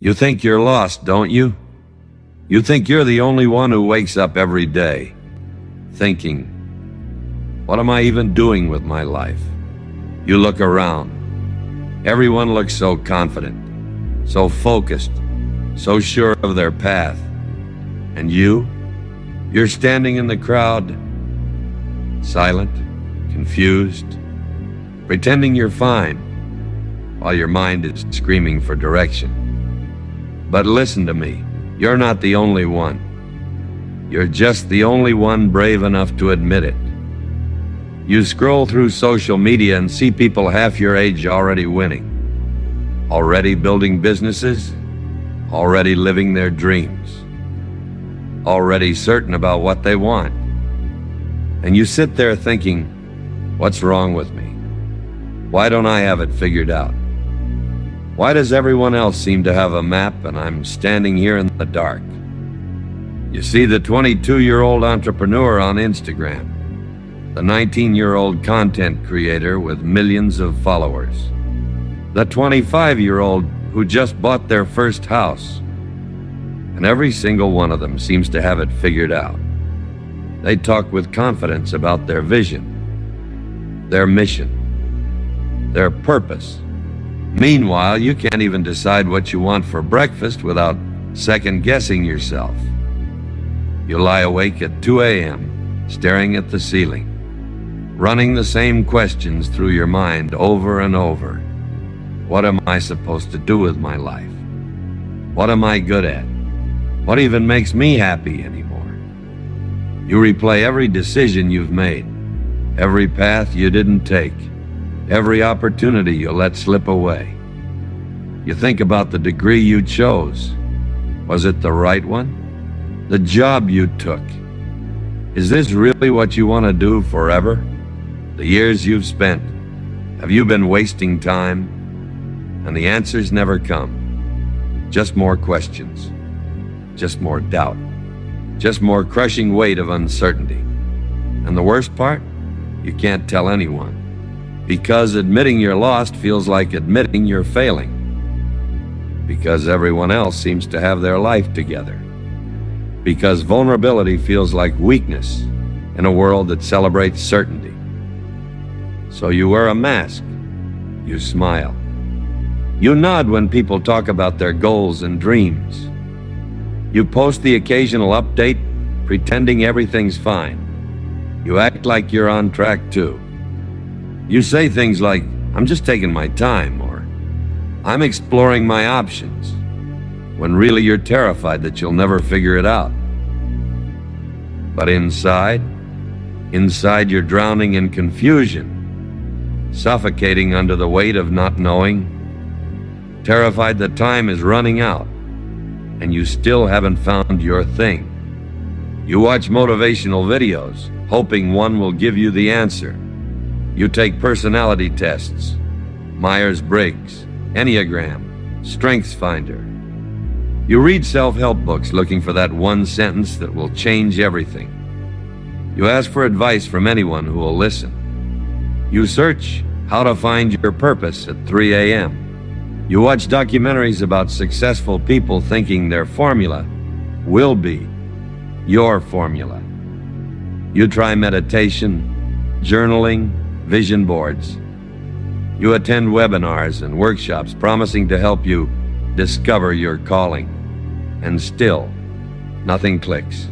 You think you're lost, don't you? You think you're the only one who wakes up every day thinking, what am I even doing with my life? You look around. Everyone looks so confident, so focused, so sure of their path. And you're standing in the crowd, silent, confused, pretending you're fine, while your mind is screaming for direction. But listen to me, you're not the only one. You're just the only one brave enough to admit it. You scroll through social media and see people half your age already winning, already building businesses, already living their dreams, already certain about what they want. And you sit there thinking, what's wrong with me? Why don't I have it figured out? Why does everyone else seem to have a map and I'm standing here in the dark? You see the 22-year-old entrepreneur on Instagram, the 19-year-old content creator with millions of followers, the 25-year-old who just bought their first house, and every single one of them seems to have it figured out. They talk with confidence about their vision, their mission, their purpose. Meanwhile, you can't even decide what you want for breakfast without second-guessing yourself. You lie awake at 2 a.m., staring at the ceiling, running the same questions through your mind over and over. What am I supposed to do with my life? What am I good at? What even makes me happy anymore? You replay every decision you've made, every path you didn't take, every opportunity you let slip away. You think about the degree you chose. Was it the right one? The job you took. Is this really what you want to do forever? The years you've spent, have you been wasting time? And the answers never come. Just more questions. Just more doubt. Just more crushing weight of uncertainty. And the worst part? You can't tell anyone. Because admitting you're lost feels like admitting you're failing. Because everyone else seems to have their life together. Because vulnerability feels like weakness in a world that celebrates certainty. So you wear a mask. You smile. You nod when people talk about their goals and dreams. You post the occasional update, pretending everything's fine. You act like you're on track too. You say things like, I'm just taking my time, or I'm exploring my options, when really you're terrified that you'll never figure it out. But inside you're drowning in confusion, suffocating under the weight of not knowing, terrified that time is running out, and you still haven't found your thing. You watch motivational videos, hoping one will give you the answer. You take personality tests, Myers-Briggs, Enneagram, StrengthsFinder. You read self-help books looking for that one sentence that will change everything. You ask for advice from anyone who will listen. You search how to find your purpose at 3 a.m. You watch documentaries about successful people thinking their formula will be your formula. You try meditation, journaling, vision boards. You attend webinars and workshops promising to help you discover your calling. And still, nothing clicks.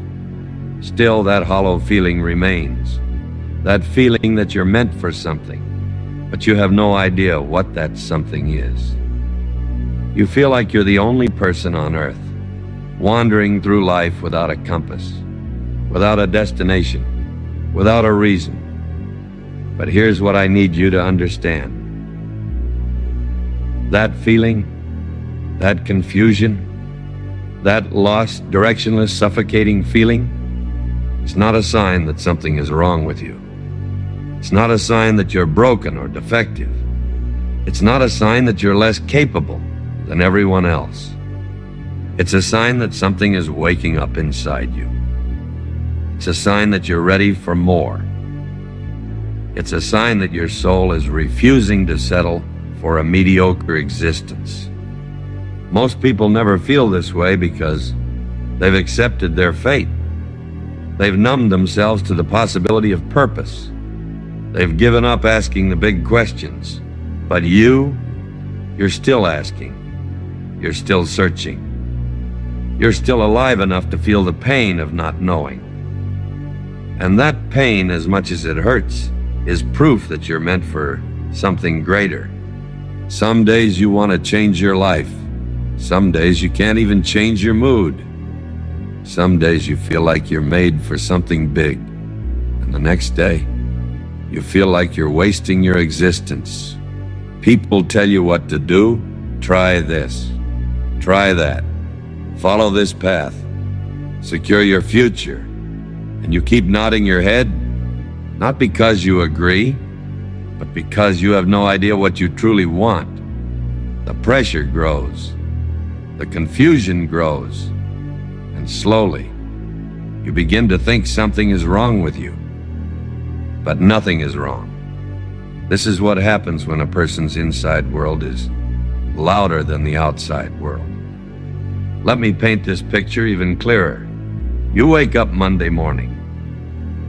Still, that hollow feeling remains. That feeling that you're meant for something, but you have no idea what that something is. You feel like you're the only person on earth, wandering through life without a compass, without a destination, without a reason. But here's what I need you to understand. That feeling, that confusion, that lost, directionless, suffocating feeling, it's not a sign that something is wrong with you. It's not a sign that you're broken or defective. It's not a sign that you're less capable than everyone else. It's a sign that something is waking up inside you. It's a sign that you're ready for more. It's a sign that your soul is refusing to settle for a mediocre existence. Most people never feel this way because they've accepted their fate. They've numbed themselves to the possibility of purpose. They've given up asking the big questions. But you're still asking. You're still searching. You're still alive enough to feel the pain of not knowing. And that pain, as much as it hurts, is proof that you're meant for something greater. Some days you want to change your life. Some days you can't even change your mood. Some days you feel like you're made for something big. And the next day, you feel like you're wasting your existence. People tell you what to do. Try this. Try that. Follow this path. Secure your future. And you keep nodding your head, not because you agree, but because you have no idea what you truly want. The pressure grows. The confusion grows. And slowly, you begin to think something is wrong with you. But nothing is wrong. This is what happens when a person's inside world is louder than the outside world. Let me paint this picture even clearer. You wake up Monday morning.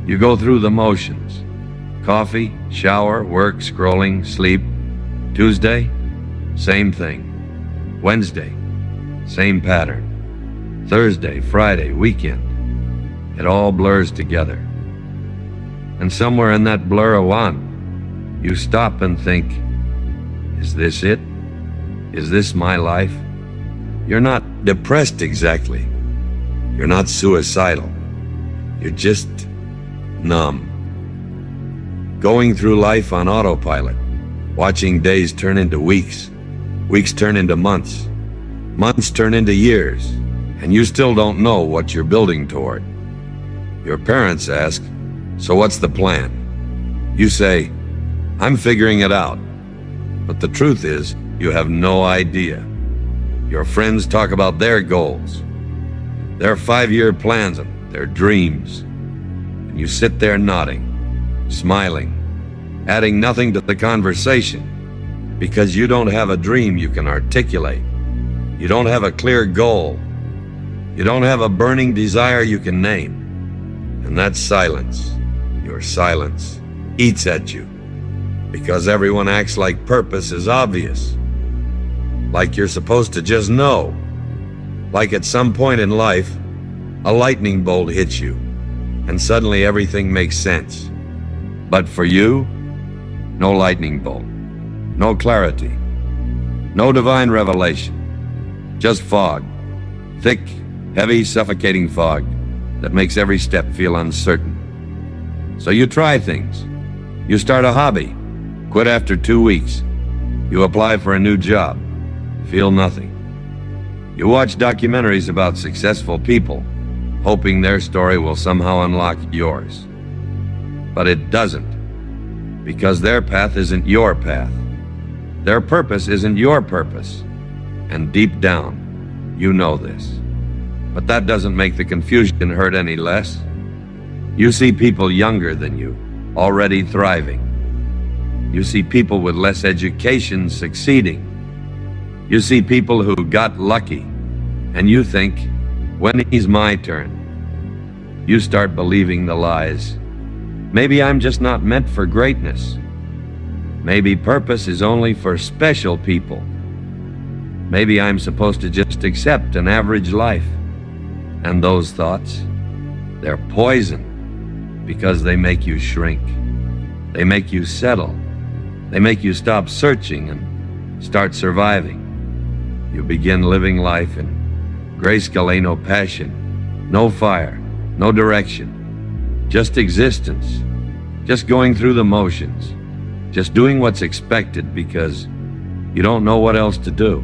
You go through the motions. Coffee, shower, work, scrolling, sleep. Tuesday, same thing. Wednesday, same pattern. Thursday, Friday, weekend. It all blurs together. And somewhere in that blur of one, you stop and think, is this it? Is this my life? You're not depressed exactly. You're not suicidal. You're just numb. Going through life on autopilot, watching days turn into weeks, weeks turn into months, months turn into years, and you still don't know what you're building toward. Your parents ask, so what's the plan? You say, I'm figuring it out. But the truth is, you have no idea. Your friends talk about their goals, their 5-year plans, and their dreams. And you sit there nodding, smiling, adding nothing to the conversation, because you don't have a dream you can articulate. You don't have a clear goal. You don't have a burning desire you can name. And that silence, your silence, eats at you, because everyone acts like purpose is obvious. Like you're supposed to just know. Like at some point in life, a lightning bolt hits you, and suddenly everything makes sense. But for you, no lightning bolt, no clarity, no divine revelation, just fog. Thick, heavy, suffocating fog that makes every step feel uncertain. So you try things. You start a hobby, quit after 2 weeks. You apply for a new job, feel nothing. You watch documentaries about successful people, hoping their story will somehow unlock yours. But it doesn't, because their path isn't your path. Their purpose isn't your purpose. And deep down, you know this. But that doesn't make the confusion hurt any less. You see people younger than you, already thriving. You see people with less education succeeding. You see people who got lucky, and you think, when is my turn? You start believing the lies. Maybe I'm just not meant for greatness. Maybe purpose is only for special people. Maybe I'm supposed to just accept an average life. And those thoughts, they're poison, because they make you shrink. They make you settle. They make you stop searching and start surviving. You begin living life in grayscale, no passion, no fire, no direction, just existence, just going through the motions, just doing what's expected because you don't know what else to do.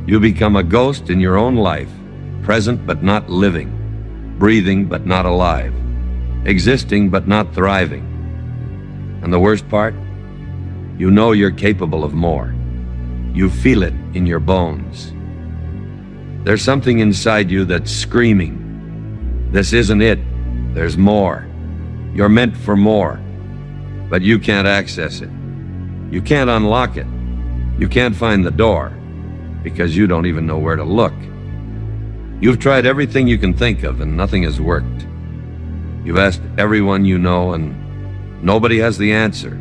You become a ghost in your own life, present but not living, breathing but not alive, existing but not thriving. And the worst part? You know you're capable of more. You feel it in your bones. There's something inside you that's screaming, this isn't it, there's more. You're meant for more, but you can't access it. You can't unlock it. You can't find the door. because you don't even know where to look. You've tried everything you can think of and nothing has worked. You've asked everyone you know and nobody has the answer.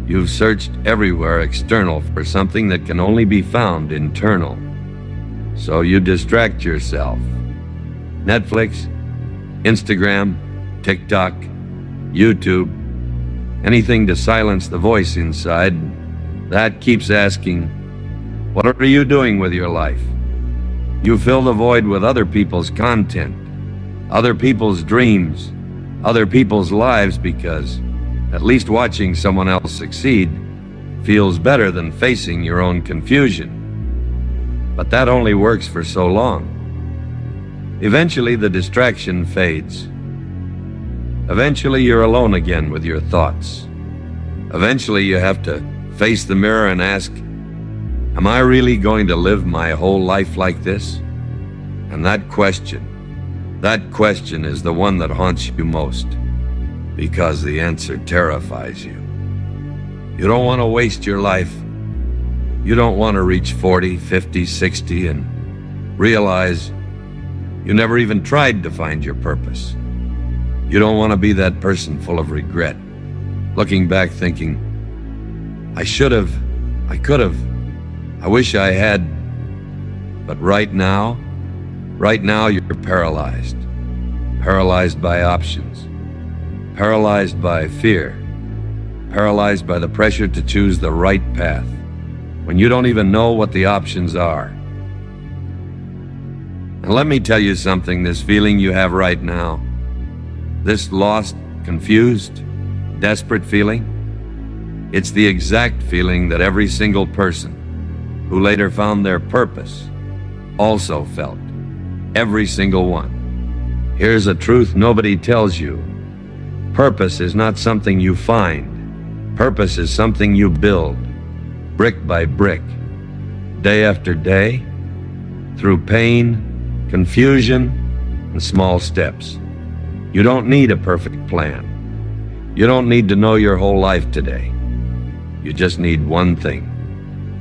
You've searched everywhere external for something that can only be found internal. So you distract yourself. Netflix, Instagram, TikTok, YouTube, anything to silence the voice inside that keeps asking, what are you doing with your life? You fill the void with other people's content, other people's dreams, other people's lives because at least watching someone else succeed feels better than facing your own confusion. But that only works for so long. Eventually the distraction fades. Eventually you're alone again with your thoughts. Eventually you have to face the mirror and ask, am I really going to live my whole life like this? And that question is the one that haunts you most, because the answer terrifies you. You don't want to waste your life. You don't want to reach 40, 50, 60 and realize you never even tried to find your purpose. You don't want to be that person full of regret, looking back thinking, I should have, I could have, I wish I had. But right now you're paralyzed. Paralyzed by options. Paralyzed by fear. Paralyzed by the pressure to choose the right path when you don't even know what the options are. And let me tell you something, this feeling you have right now, this lost, confused, desperate feeling, it's the exact feeling that every single person who later found their purpose also felt. Every single one. Here's a truth nobody tells you. Purpose is not something you find. Purpose is something you build, brick by brick, day after day, through pain, confusion, and small steps. You don't need a perfect plan. You don't need to know your whole life today. You just need one thing: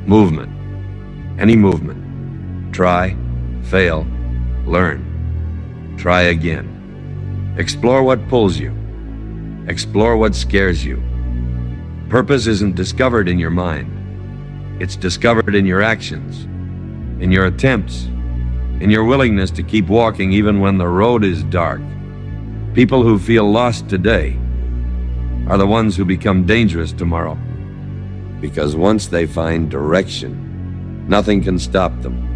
movement. Any movement. Try, fail, learn. Try again. Explore what pulls you. Explore what scares you. Purpose isn't discovered in your mind. It's discovered in your actions, in your attempts, in your willingness to keep walking even when the road is dark. People who feel lost today are the ones who become dangerous tomorrow. Because once they find direction, nothing can stop them.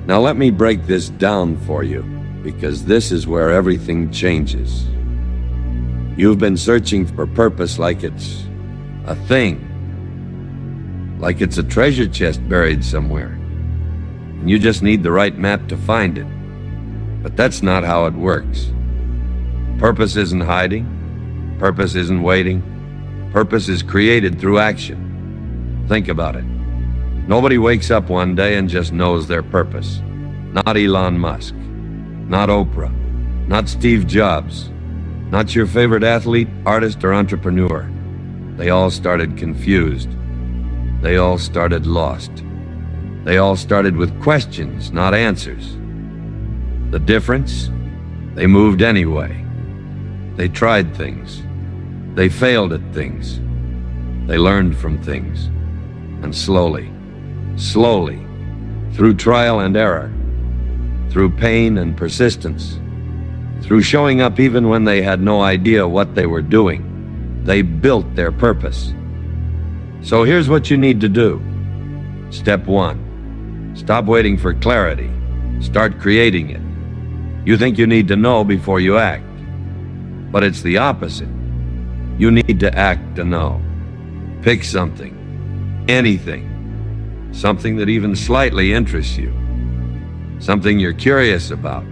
Now let me break this down for you, because this is where everything changes. You've been searching for purpose like it's a thing, like it's a treasure chest buried somewhere, and you just need the right map to find it. But that's not how it works. Purpose isn't hiding. Purpose isn't waiting. Purpose is created through action. Think about it. Nobody wakes up one day and just knows their purpose. Not Elon Musk. Not Oprah. Not Steve Jobs. Not your favorite athlete, artist, or entrepreneur. They all started confused. They all started lost. They all started with questions, not answers. The difference? They moved anyway. They tried things. They failed at things. They learned from things. And slowly, through trial and error, through pain and persistence, through showing up even when they had no idea what they were doing, they built their purpose. So here's what you need to do. Step 1. Stop waiting for clarity. Start creating it. You think you need to know before you act. But it's the opposite. You need to act to know. Pick something. Anything. Something that even slightly interests you. Something you're curious about.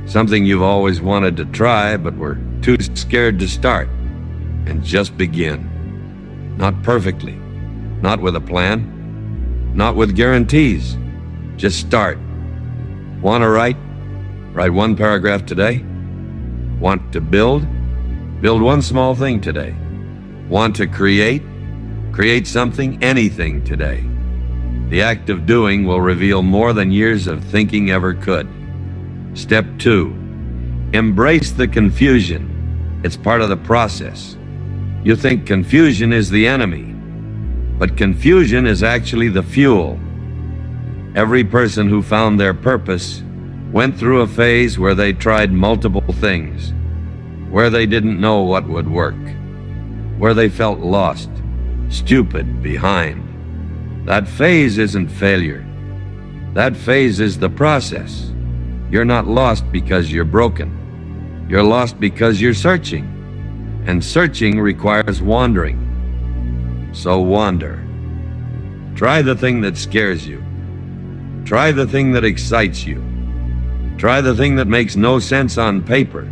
Something you've always wanted to try but were too scared to start. And just begin. Not perfectly. Not with a plan. Not with guarantees. Just start. Want to write? Write one paragraph today. Want to build? Build one small thing today. Want to create? Create something, anything today. The act of doing will reveal more than years of thinking ever could. Step 2. Embrace the confusion. It's part of the process. You think confusion is the enemy, but confusion is actually the fuel. Every person who found their purpose went through a phase where they tried multiple things, where they didn't know what would work, where they felt lost, stupid, behind. That phase isn't failure. That phase is the process. You're not lost because you're broken. You're lost because you're searching. And searching requires wandering. So wander. Try the thing that scares you. Try the thing that excites you. Try the thing that makes no sense on paper.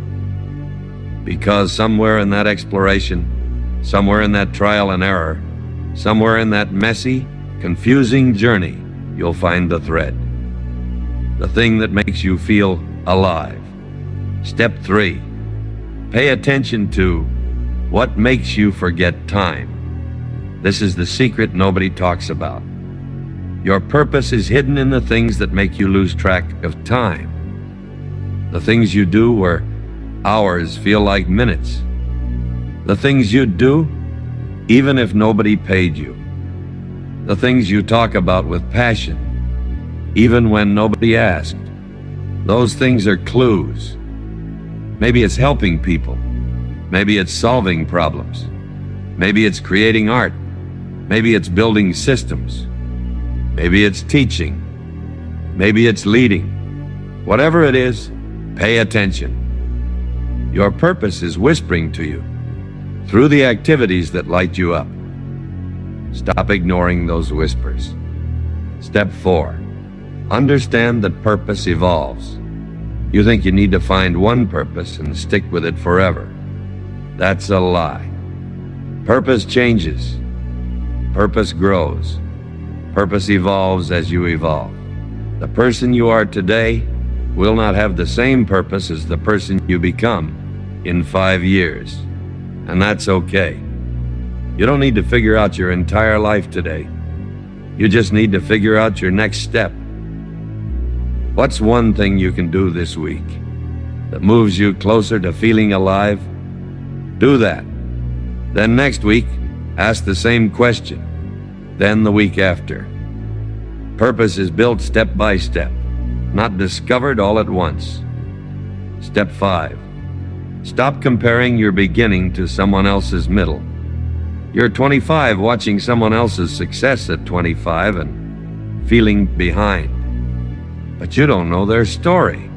Because somewhere in that exploration, somewhere in that trial and error, somewhere in that messy, confusing journey, you'll find the thread. The thing that makes you feel alive. Step 3. Pay attention to what makes you forget time. This is the secret nobody talks about. Your purpose is hidden in the things that make you lose track of time. The things you do where hours feel like minutes. The things you'd do even if nobody paid you. The things you talk about with passion, even when nobody asked. Those things are clues. Maybe it's helping people. Maybe it's solving problems. Maybe it's creating art. Maybe it's building systems. Maybe it's teaching. Maybe it's leading. Whatever it is, pay attention. Your purpose is whispering to you through the activities that light you up. Stop ignoring those whispers. Step 4. Understand that purpose evolves. You think you need to find one purpose and stick with it forever. That's a lie. Purpose changes. Purpose grows. Purpose evolves as you evolve. The person you are today will not have the same purpose as the person you become in 5 years. And that's okay. You don't need to figure out your entire life today. You just need to figure out your next step. What's one thing you can do this week that moves you closer to feeling alive? Do that. Then next week, ask the same question. Then the week after. Purpose is built step by step, not discovered all at once. Step 5. Stop comparing your beginning to someone else's middle. You're 25 watching someone else's success at 25 and feeling behind. But you don't know their story.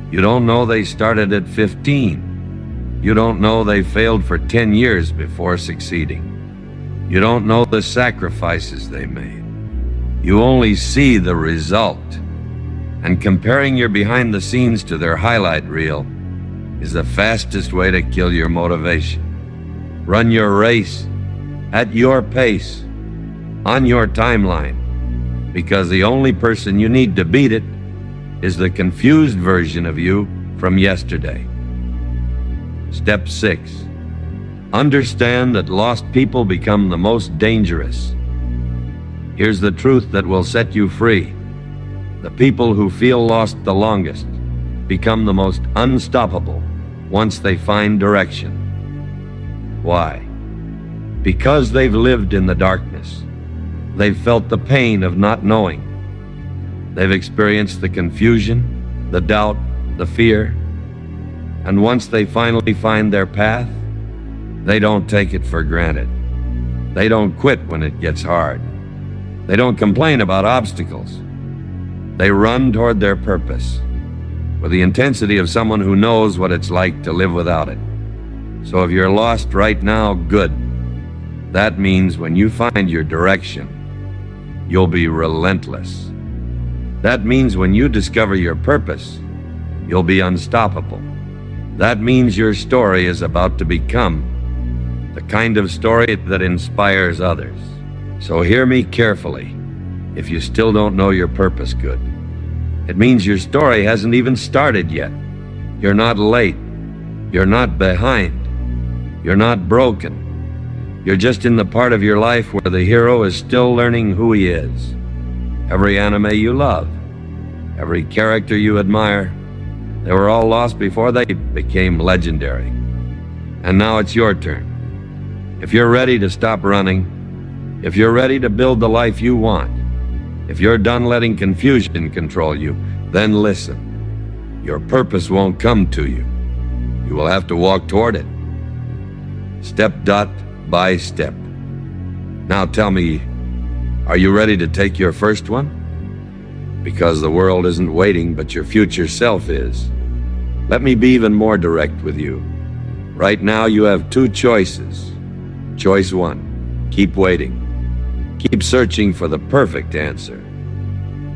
You don't know they started at 15. You don't know they failed for 10 years before succeeding. You don't know the sacrifices they made. You only see the result. And comparing your behind the scenes to their highlight reel is the fastest way to kill your motivation. Run your race at your pace, on your timeline, because the only person you need to beat it is the confused version of you from yesterday. Step 6. Understand that lost people become the most dangerous. Here's the truth that will set you free. The people who feel lost the longest become the most unstoppable once they find direction. Why? Because they've lived in the darkness. They've felt the pain of not knowing. They've experienced the confusion, the doubt, the fear. And once they finally find their path, they don't take it for granted. They don't quit when it gets hard. They don't complain about obstacles. They run toward their purpose with the intensity of someone who knows what it's like to live without it. So if you're lost right now, good. That means when you find your direction, you'll be relentless. That means when you discover your purpose, you'll be unstoppable. That means your story is about to become the kind of story that inspires others. So hear me carefully. If you still don't know your purpose good, it means your story hasn't even started yet. You're not late. You're not behind. You're not broken. You're just in the part of your life where the hero is still learning who he is. every anime you love, every character you admire. They were all lost before they became legendary. And now it's your turn. If you're ready to stop running, if you're ready to build the life you want, if you're done letting confusion control you, then listen. Your purpose won't come to you. You will have to walk toward it, step dot by step. Now tell me, are you ready to take your first one? Because the world isn't waiting, but your future self is. Let me be even more direct with you. Right now you have two choices. Choice one, keep waiting. Keep searching for the perfect answer.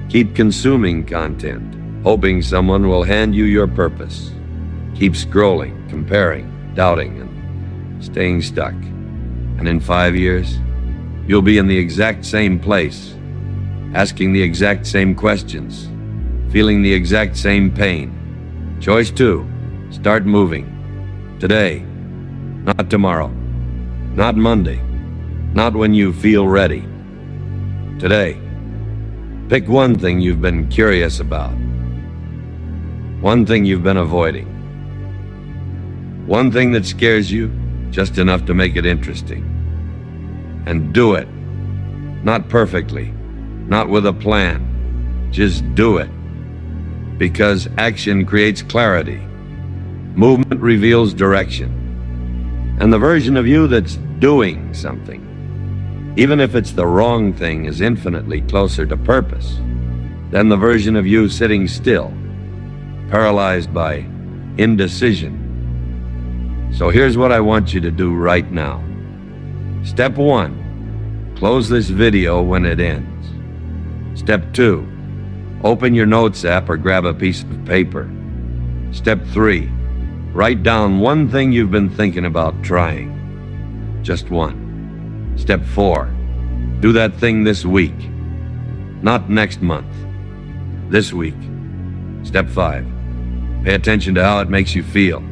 Keep consuming content, hoping someone will hand you your purpose. Keep scrolling, comparing, doubting, and staying stuck. And in 5 years, you'll be in the exact same place, asking the exact same questions, feeling the exact same pain. Choice two, start moving. Today, not tomorrow, not Monday, not when you feel ready. Today, pick one thing you've been curious about, one thing you've been avoiding, one thing that scares you just enough to make it interesting. And do it. Not perfectly, not with a plan. Just do it. Because action creates clarity. Movement reveals direction. And the version of you that's doing something, even if it's the wrong thing, is infinitely closer to purpose than the version of you sitting still, paralyzed by indecision. So here's what I want you to do right now. Step one, close this video when it ends. Step two, open your notes app or grab a piece of paper. Step three, write down one thing you've been thinking about trying. Just one. Step four, do that thing this week. Not next month. This week. Step five, pay attention to how it makes you feel.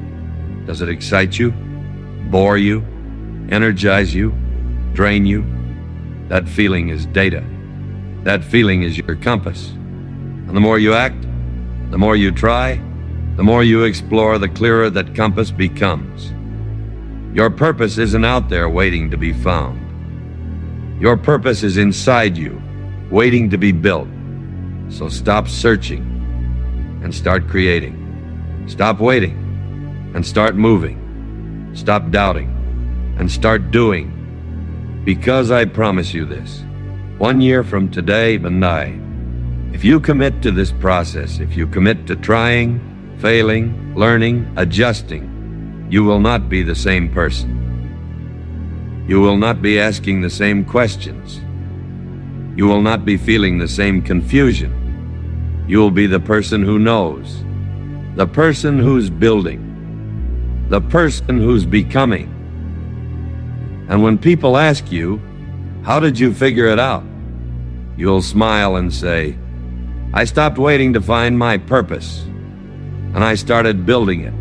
Does it excite you? Bore you? Energize you? Drain you? That feeling is data. That feeling is your compass. And the more you act, the more you try, the more you explore, the clearer that compass becomes. Your purpose isn't out there waiting to be found. Your purpose is inside you, waiting to be built. So stop searching and start creating. Stop waiting and start moving. Stop doubting and start doing. Because I promise you this, 1 year from today, Benai, if you commit to this process, if you commit to trying, failing, learning, adjusting, you will not be the same person. You will not be asking the same questions. You will not be feeling the same confusion. You will be the person who knows, the person who's building, the person who's becoming. And when people ask you, how did you figure it out? You'll smile and say, I stopped waiting to find my purpose, and I started building it.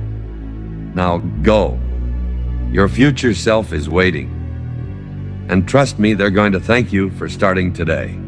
Now go. Your future self is waiting. And trust me, they're going to thank you for starting today.